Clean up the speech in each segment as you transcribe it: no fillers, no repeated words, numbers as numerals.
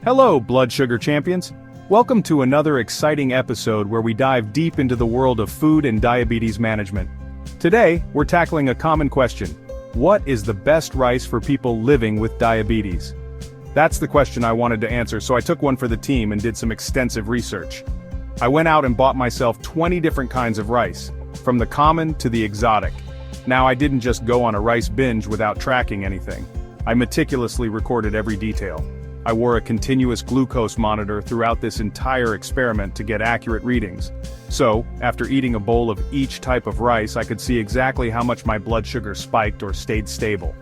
Hello, blood sugar champions! Welcome to another exciting episode where we dive deep into the world of food and diabetes management. Today, we're tackling a common question. What is the best rice for people living with diabetes? That's the question I wanted to answer, so I took one for the team and did some extensive research. I went out and bought myself 20 different kinds of rice, from the common to the exotic. Now, I didn't just go on a rice binge without tracking anything. I meticulously recorded every detail. I wore a continuous glucose monitor throughout this entire experiment to get accurate readings. So, after eating a bowl of each type of rice, I could see exactly how much my blood sugar spiked or stayed stable.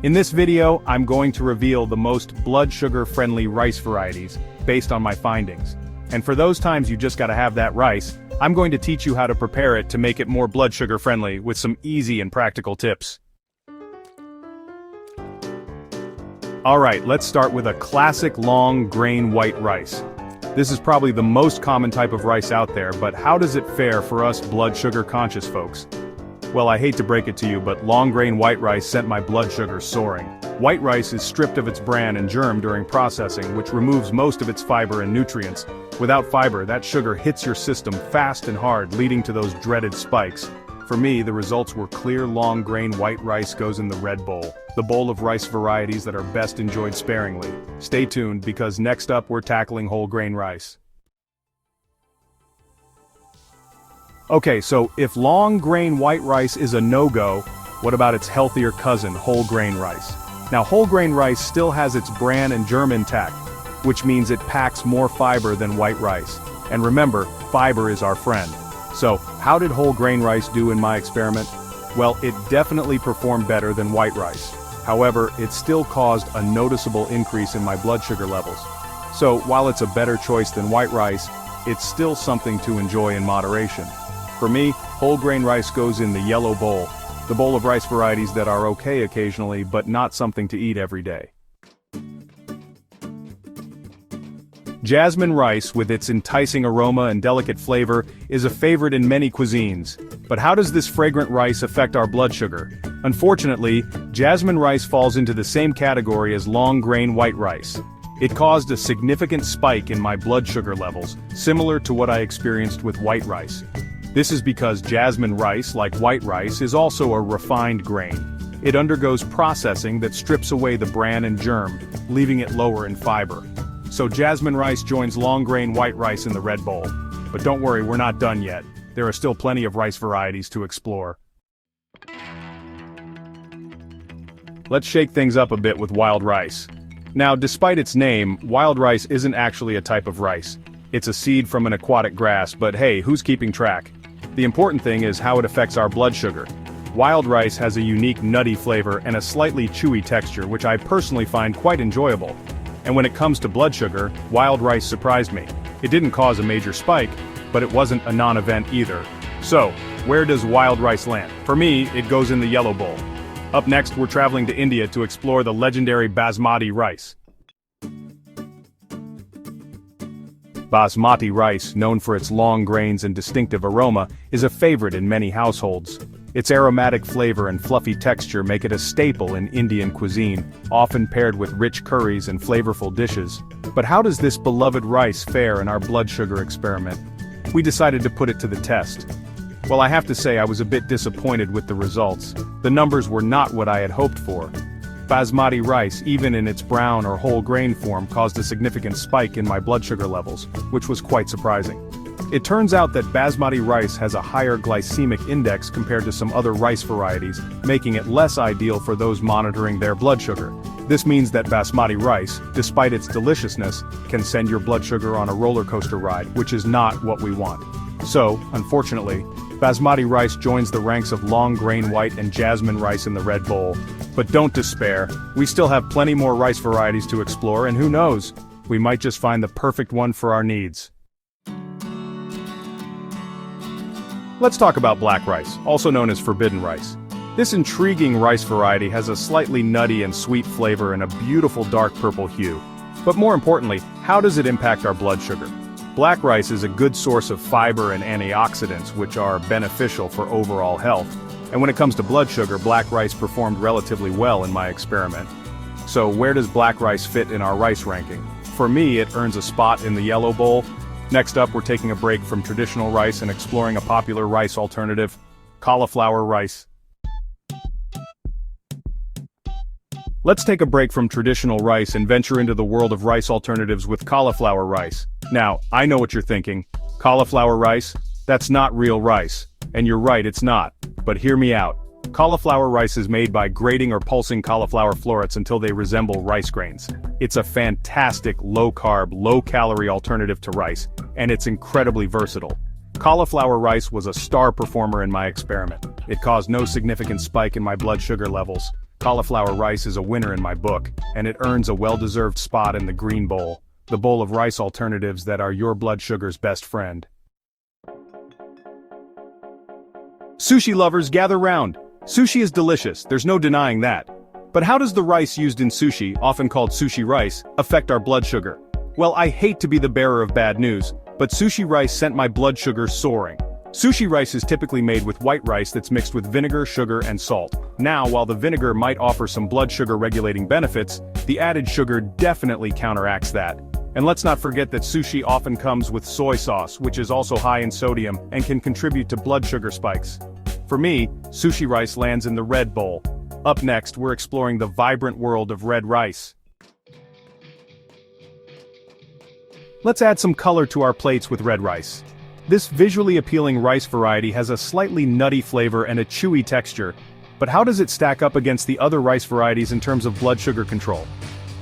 In this video, I'm going to reveal the most blood sugar-friendly rice varieties, based on my findings. And for those times you just gotta have that rice, I'm going to teach you how to prepare it to make it more blood sugar-friendly with some easy and practical tips. Alright, let's start with a classic long grain white rice. This is probably the most common type of rice out there, but how does it fare for us blood sugar conscious folks? Well, I hate to break it to you, but long grain white rice sent my blood sugar soaring. White rice is stripped of its bran and germ during processing, which removes most of its fiber and nutrients. Without fiber, that sugar hits your system fast and hard, leading to those dreaded spikes. For me, the results were clear long grain white rice goes in the red bowl, the bowl of rice varieties that are best enjoyed sparingly. Stay tuned, because next up we're tackling whole grain rice. Okay, so if long grain white rice is a no-go, what about its healthier cousin, whole grain rice? Now, whole grain rice still has its bran and germ intact, which means it packs more fiber than white rice. And remember, fiber is our friend. So, how did whole grain rice do in my experiment? Well, it definitely performed better than white rice. However, it still caused a noticeable increase in my blood sugar levels. So, while it's a better choice than white rice, it's still something to enjoy in moderation. For me, whole grain rice goes in the yellow bowl, the bowl of rice varieties that are okay occasionally but not something to eat every day. Jasmine rice, with its enticing aroma and delicate flavor, is a favorite in many cuisines. But how does this fragrant rice affect our blood sugar? Unfortunately, jasmine rice falls into the same category as long grain white rice. It caused a significant spike in my blood sugar levels, similar to what I experienced with white rice. This is because jasmine rice, like white rice, is also a refined grain. It undergoes processing that strips away the bran and germ, leaving it lower in fiber. So jasmine rice joins long grain white rice in the red bowl. But don't worry, we're not done yet. There are still plenty of rice varieties to explore. Let's shake things up a bit with wild rice. Now, despite its name, wild rice isn't actually a type of rice. It's a seed from an aquatic grass, but hey, who's keeping track? The important thing is how it affects our blood sugar. Wild rice has a unique nutty flavor and a slightly chewy texture, which I personally find quite enjoyable. And when it comes to blood sugar, wild rice surprised me. It didn't cause a major spike, but it wasn't a non-event either. So, where does wild rice land? For me, it goes in the yellow bowl. Up next, we're traveling to India to explore the legendary basmati rice. Basmati rice, known for its long grains and distinctive aroma, is a favorite in many households. Its aromatic flavor and fluffy texture make it a staple in Indian cuisine, often paired with rich curries and flavorful dishes. But how does this beloved rice fare in our blood sugar experiment? We decided to put it to the test. Well, I have to say I was a bit disappointed with the results. The numbers were not what I had hoped for. Basmati rice, even in its brown or whole grain form, caused a significant spike in my blood sugar levels, which was quite surprising. It turns out that basmati rice has a higher glycemic index compared to some other rice varieties, making it less ideal for those monitoring their blood sugar. This means that basmati rice, despite its deliciousness, can send your blood sugar on a roller coaster ride, which is not what we want. So, unfortunately, basmati rice joins the ranks of long grain white and jasmine rice in the red bowl. But don't despair, we still have plenty more rice varieties to explore, and who knows, we might just find the perfect one for our needs. Let's talk about black rice, also known as forbidden rice. This intriguing rice variety has a slightly nutty and sweet flavor and a beautiful dark purple hue. But more importantly, how does it impact our blood sugar? Black rice is a good source of fiber and antioxidants, which are beneficial for overall health. And when it comes to blood sugar, black rice performed relatively well in my experiment. So where does black rice fit in our rice ranking? For me, it earns a spot in the yellow bowl. Next up, we're taking a break from traditional rice and exploring a popular rice alternative, cauliflower rice. Let's take a break from traditional rice and venture into the world of rice alternatives with cauliflower rice. Now, I know what you're thinking. Cauliflower rice? That's not real rice. And you're right, it's not. But hear me out. Cauliflower rice is made by grating or pulsing cauliflower florets until they resemble rice grains. It's a fantastic low-carb, low-calorie alternative to rice, and it's incredibly versatile. Cauliflower rice was a star performer in my experiment. It caused no significant spike in my blood sugar levels. Cauliflower rice is a winner in my book, and it earns a well-deserved spot in the green bowl, the bowl of rice alternatives that are your blood sugar's best friend. Sushi lovers, gather round. Sushi is delicious, there's no denying that. But how does the rice used in sushi, often called sushi rice, affect our blood sugar? Well, I hate to be the bearer of bad news, but sushi rice sent my blood sugar soaring. Sushi rice is typically made with white rice that's mixed with vinegar, sugar, and salt. Now, while the vinegar might offer some blood sugar regulating benefits, the added sugar definitely counteracts that. And let's not forget that sushi often comes with soy sauce, which is also high in sodium and can contribute to blood sugar spikes. For me, sushi rice lands in the red bowl. Up next, we're exploring the vibrant world of red rice. Let's add some color to our plates with red rice. This visually appealing rice variety has a slightly nutty flavor and a chewy texture, but how does it stack up against the other rice varieties in terms of blood sugar control?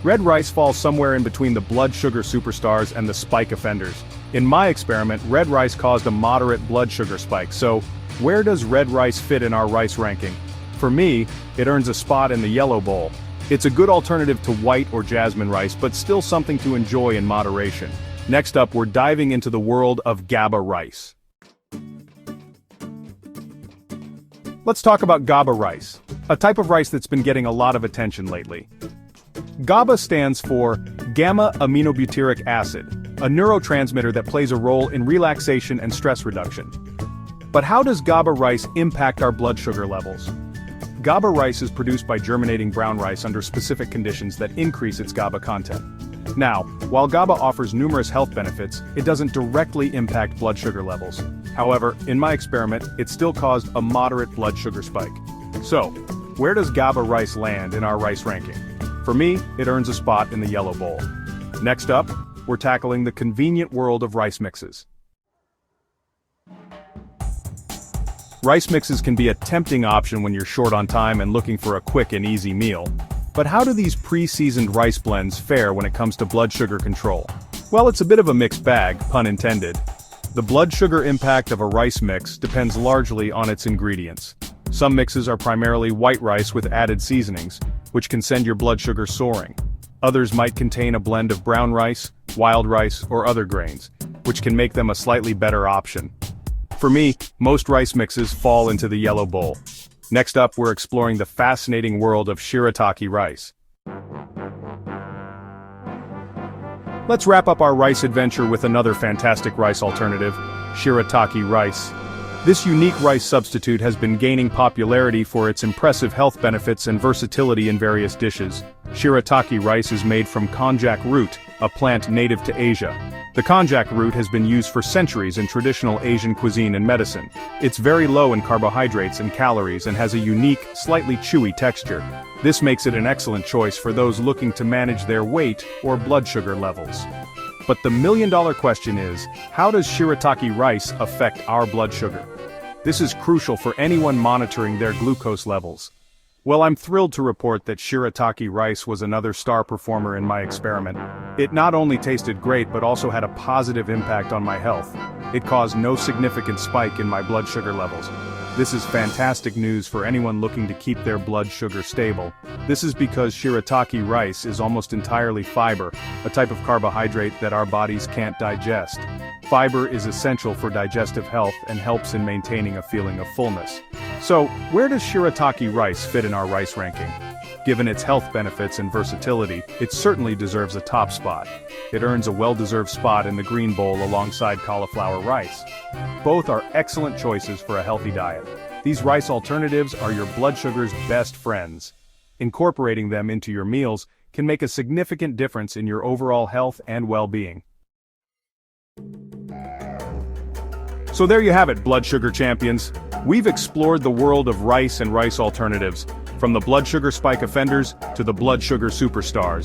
Red rice falls somewhere in between the blood sugar superstars and the spike offenders. In my experiment, red rice caused a moderate blood sugar spike, so where does red rice fit in our rice ranking? For me, it earns a spot in the yellow bowl. It's a good alternative to white or jasmine rice, but still something to enjoy in moderation. Next up, we're diving into the world of GABA rice. Let's talk about GABA rice, a type of rice that's been getting a lot of attention lately. GABA stands for gamma-aminobutyric acid, a neurotransmitter that plays a role in relaxation and stress reduction. But how does GABA rice impact our blood sugar levels? GABA rice is produced by germinating brown rice under specific conditions that increase its GABA content. Now, while GABA offers numerous health benefits, it doesn't directly impact blood sugar levels. However, in my experiment, it still caused a moderate blood sugar spike. So, where does GABA rice land in our rice ranking? For me, it earns a spot in the yellow bowl. Next up, we're tackling the convenient world of rice mixes. Rice mixes can be a tempting option when you're short on time and looking for a quick and easy meal. But how do these pre-seasoned rice blends fare when it comes to blood sugar control? Well, it's a bit of a mixed bag, pun intended. The blood sugar impact of a rice mix depends largely on its ingredients. Some mixes are primarily white rice with added seasonings, which can send your blood sugar soaring. Others might contain a blend of brown rice, wild rice, or other grains, which can make them a slightly better option. For me, most rice mixes fall into the yellow bowl. Next up, we're exploring the fascinating world of Shirataki rice. Let's wrap up our rice adventure with another fantastic rice alternative, Shirataki rice. This unique rice substitute has been gaining popularity for its impressive health benefits and versatility in various dishes. Shirataki rice is made from konjac root, a plant native to Asia. The konjac root has been used for centuries in traditional Asian cuisine and medicine. It's very low in carbohydrates and calories and has a unique, slightly chewy texture. This makes it an excellent choice for those looking to manage their weight or blood sugar levels. But the million-dollar question is, how does Shirataki rice affect our blood sugar? This is crucial for anyone monitoring their glucose levels. Well, I'm thrilled to report that Shirataki rice was another star performer in my experiment. It not only tasted great but also had a positive impact on my health. It caused no significant spike in my blood sugar levels. This is fantastic news for anyone looking to keep their blood sugar stable. This is because Shirataki rice is almost entirely fiber, a type of carbohydrate that our bodies can't digest. Fiber is essential for digestive health and helps in maintaining a feeling of fullness. So, where does Shirataki rice fit in our rice ranking? Given its health benefits and versatility, it certainly deserves a top spot. It earns a well-deserved spot in the green bowl alongside cauliflower rice. Both are excellent choices for a healthy diet. These rice alternatives are your blood sugar's best friends. Incorporating them into your meals can make a significant difference in your overall health and well-being. So there you have it, blood sugar champions. We've explored the world of rice and rice alternatives, from the blood sugar spike offenders to the blood sugar superstars.